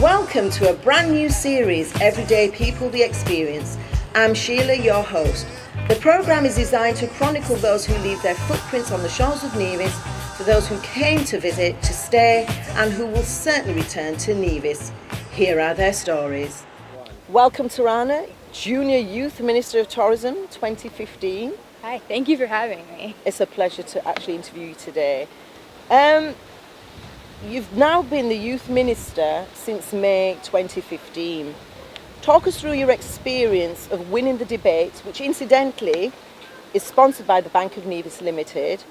Welcome to a brand new series, Everyday People, the Experience. I'm Sheila, your host. The programme is designed to chronicle those who leave their footprints on the shores of Nevis, for those who came to visit, to stay, and who will certainly return to Nevis. Here are their stories. Welcome, Tarana, Junior Youth Minister of Tourism 2015. Hi, thank you for having me. It's a pleasure to actually interview you today. You've now been the Youth Minister since May 2015. Talk us through your experience of winning the debate, which incidentally is sponsored by the Bank of Nevis Limited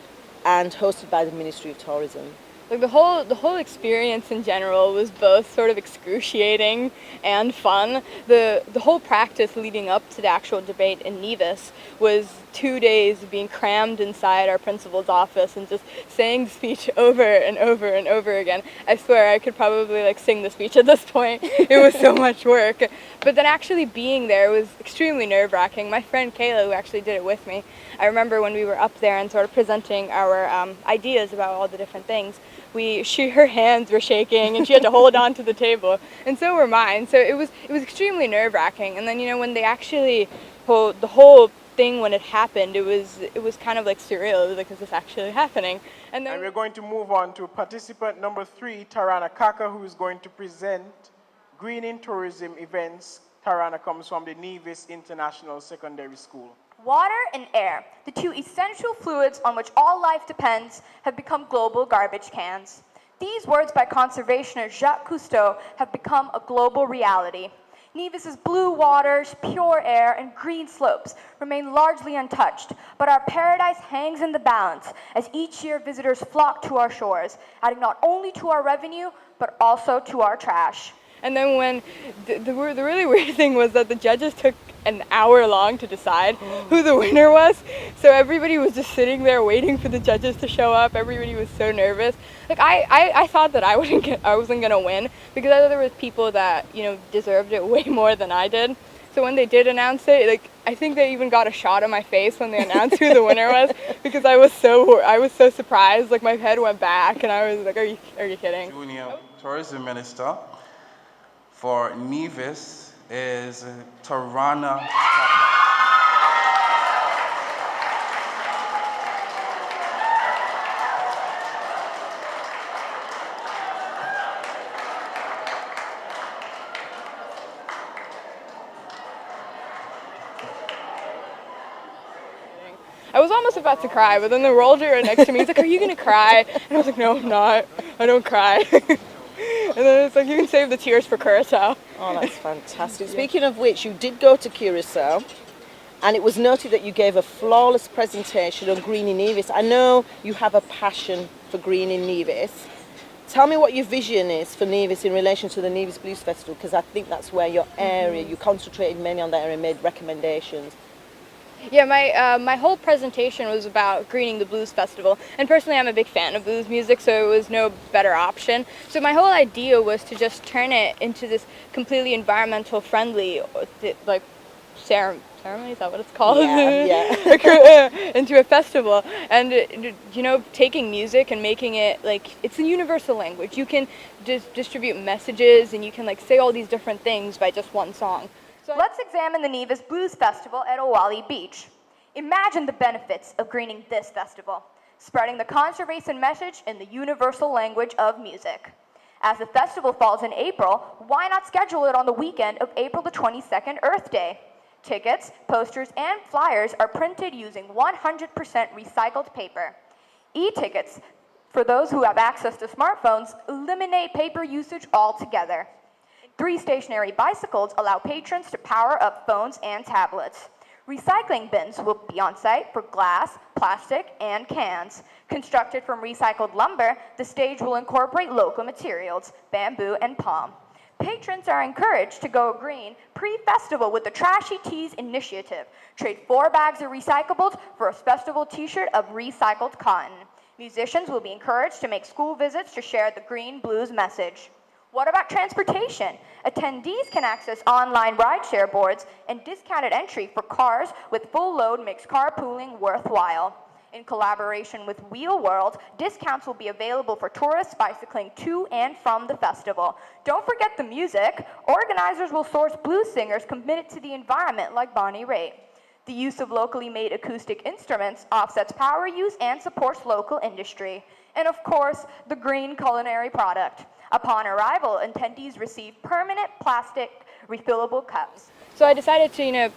and hosted by the Ministry of Tourism. Like the whole experience in general was both sort of excruciating and fun. The whole practice leading up to the actual debate in Nevis was 2 days of being crammed inside our principal's office and just saying the speech over and over and over again. I swear I could probably sing the speech at this point. It was so much work. But then actually being there was extremely nerve-wracking. My friend Kayla, who actually did it with me, I remember when we were up there and sort of presenting our ideas about all the different things, her hands were shaking and she had to hold on to the table, and so were mine. So it was extremely nerve-wracking. And then when they actually the whole thing, when it happened, it was kind of surreal. It was is this actually happening? And we're going to move on to participant number 3, Tarana Kacka, who is going to present Green in Tourism events. Tarana comes from the Nevis International Secondary School. Water and air, the two essential fluids on which all life depends, have become global garbage cans. These words by conservationist Jacques Cousteau have become a global reality. Nevis's blue waters, pure air, and green slopes remain largely untouched, but our paradise hangs in the balance as each year visitors flock to our shores, adding not only to our revenue, but also to our trash. And then when the really weird thing was that the judges took an hour long to decide who the winner was. So everybody was just sitting there waiting for the judges to show up. Everybody was so nervous. I thought that I wasn't gonna win, because I thought there was people that deserved it way more than I did. So when they did announce it, I think they even got a shot of my face when they announced who the winner was, because I was so surprised. My head went back and I was like, are you kidding? Junior Tourism Minister for Nevis is Tarana. I was almost about to cry, but then the Roger right next to me, he's like, "Are you gonna cry?" And I was like, "No, I'm not. I don't cry." And then it's you can save the tears for Curacao. Oh, that's fantastic. Speaking of which, you did go to Curacao, and it was noted that you gave a flawless presentation on Green in Nevis. I know you have a passion for Green in Nevis. Tell me what your vision is for Nevis in relation to the Nevis Blues Festival, because I think that's where your area, you concentrated mainly on that area and made recommendations. Yeah, my whole presentation was about greening the Blues Festival, and personally I'm a big fan of blues music, so it was no better option. So my whole idea was to just turn it into this completely environmental friendly ceremony, is that what it's called? Yeah. Into a festival, and taking music and making it it's a universal language. You can distribute messages, and you can say all these different things by just one song. Let's examine the Nevis Blues Festival at Owali Beach. Imagine the benefits of greening this festival, spreading the conservation message in the universal language of music. As the festival falls in April, why not schedule it on the weekend of April the 22nd, Earth Day? Tickets, posters, and flyers are printed using 100% recycled paper. E-tickets, for those who have access to smartphones, eliminate paper usage altogether. 3 stationary bicycles allow patrons to power up phones and tablets. Recycling bins will be on site for glass, plastic, and cans. Constructed from recycled lumber, the stage will incorporate local materials, bamboo and palm. Patrons are encouraged to go green pre-festival with the Trashy Tees initiative. Trade 4 bags of recyclables for a festival t-shirt of recycled cotton. Musicians will be encouraged to make school visits to share the green blues message. What about transportation? Attendees can access online rideshare boards and discounted entry for cars with full load makes carpooling worthwhile. In collaboration with Wheel World, discounts will be available for tourists bicycling to and from the festival. Don't forget the music. Organizers will source blues singers committed to the environment like Bonnie Raitt. The use of locally made acoustic instruments offsets power use and supports local industry. And of course, the green culinary product. Upon arrival, attendees receive permanent plastic refillable cups. So I decided to,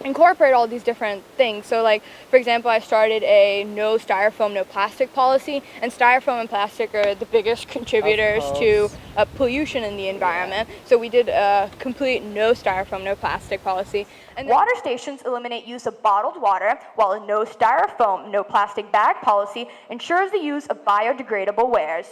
incorporate all these different things. So like, for example, I started a no styrofoam, no plastic policy, and styrofoam and plastic are the biggest contributors to pollution in the environment. So we did a complete no styrofoam, no plastic policy. And Water stations eliminate use of bottled water, while a no styrofoam, no plastic bag policy ensures the use of biodegradable wares.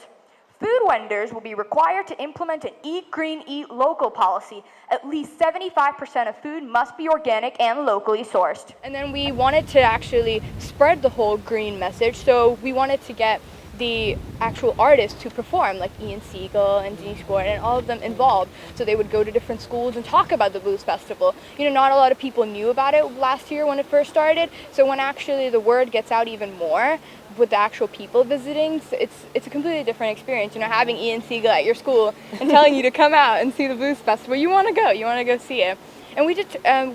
Food vendors will be required to implement an Eat Green, Eat Local policy. At least 75% of food must be organic and locally sourced. And then we wanted to actually spread the whole green message, so we wanted to get the actual artists to perform, like Ian Siegel and Denise Gordon, and all of them involved. So they would go to different schools and talk about the Blues Festival. Not a lot of people knew about it last year when it first started, so when actually the word gets out even more, with the actual people visiting, it's a completely different experience. Having Ian Siegel at your school and telling you to come out and see the Blues Festival, you want to go see it. And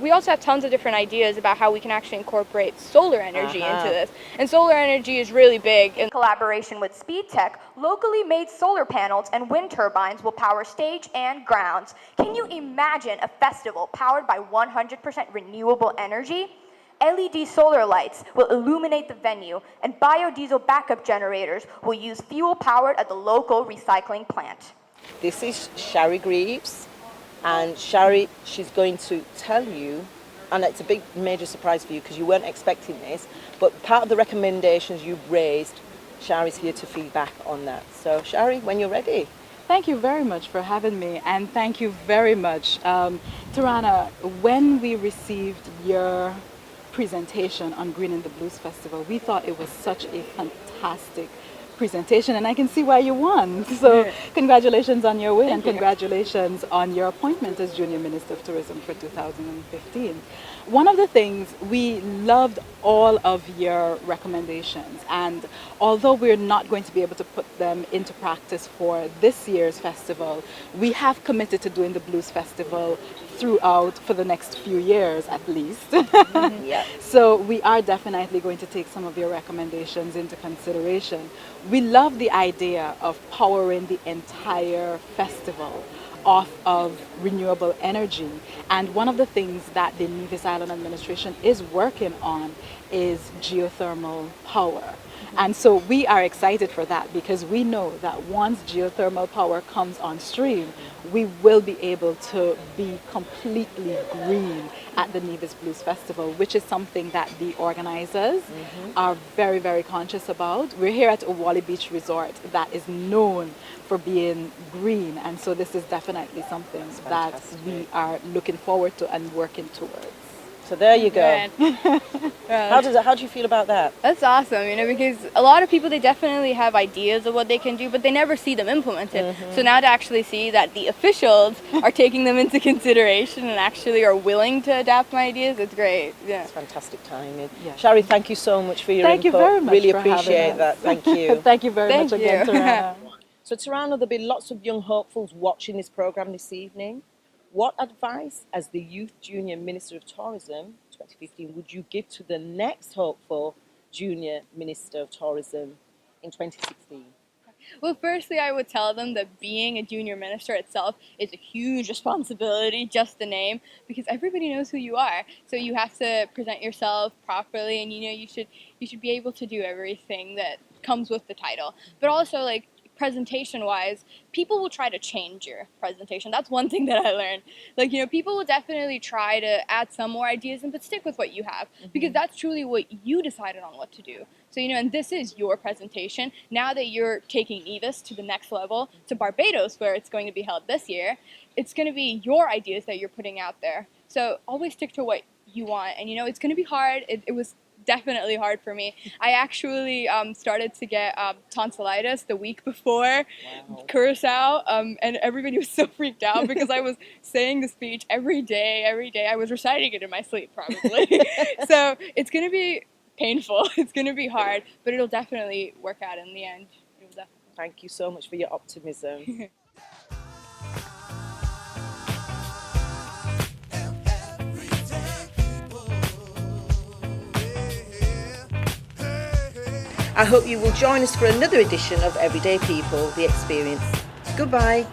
we also have tons of different ideas about how we can actually incorporate solar energy into this. And solar energy is really big. In collaboration with Speed Tech, locally made solar panels and wind turbines will power stage and grounds. Can you imagine a festival powered by 100% renewable energy? LED solar lights will illuminate the venue, and biodiesel backup generators will use fuel powered at the local recycling plant. This is Shari Greaves, and Shari, she's going to tell you, and it's a big major surprise for you because you weren't expecting this, but part of the recommendations you've raised, Shari's here to feedback on that. So Shari, when you're ready. Thank you very much for having me, and thank you very much. Tarana, when we received your presentation on Green in the Blues Festival, we thought it was such a fantastic presentation, and I can see why you won. So congratulations on your win, and congratulations on your appointment as Junior Minister of Tourism for 2015. One of the things, we loved all of your recommendations, and although we're not going to be able to put them into practice for this year's festival, we have committed to doing the Blues Festival throughout for the next few years at least. Yeah. So we are definitely going to take some of your recommendations into consideration. We love the idea of powering the entire festival off of renewable energy, and one of the things that the Nevis Island Administration is working on is geothermal power. And so we are excited for that, because we know that once geothermal power comes on stream, we will be able to be completely green at the Nevis Blues Festival, which is something that the organizers are very, very conscious about. We're here at Owali Beach Resort that is known for being green, and so this is definitely something that we are looking forward to and working towards. So there you go. How do you feel about that? That's awesome, because a lot of people, they definitely have ideas of what they can do, but they never see them implemented. So now to actually see that the officials are taking them into consideration and actually are willing to adapt my ideas, it's great. Yeah. It's fantastic timing. Yeah. Shari, thank you so much for your Thank input. you very much Really for having appreciate us. that. Thank you. Thank you very much again, you. Tarana. So Tarana, there'll be lots of young hopefuls watching this programme this evening. What advice, as the Youth Junior Minister of Tourism 2015, would you give to the next hopeful Junior Minister of Tourism in 2016? Well, firstly, I would tell them that being a junior minister itself is a huge responsibility, just the name, because everybody knows who you are. So you have to present yourself properly, and you should be able to do everything that comes with the title. But also, presentation-wise, people will try to change your presentation. That's one thing that I learned. People will definitely try to add some more ideas in, but stick with what you have, because that's truly what you decided on what to do. So, and this is your presentation. Now that you're taking Nevis to the next level, to Barbados, where it's going to be held this year, it's going to be your ideas that you're putting out there. So always stick to what you want. And, it's going to be hard. It was definitely hard for me. I actually started to get tonsillitis the week before Curacao, and everybody was so freaked out because I was saying the speech every day. I was reciting it in my sleep, probably. So it's going to be painful. It's going to be hard, but it'll definitely work out in the end. It'll definitely. Thank you so much for your optimism. I hope you will join us for another edition of Everyday People, The Experience. Goodbye.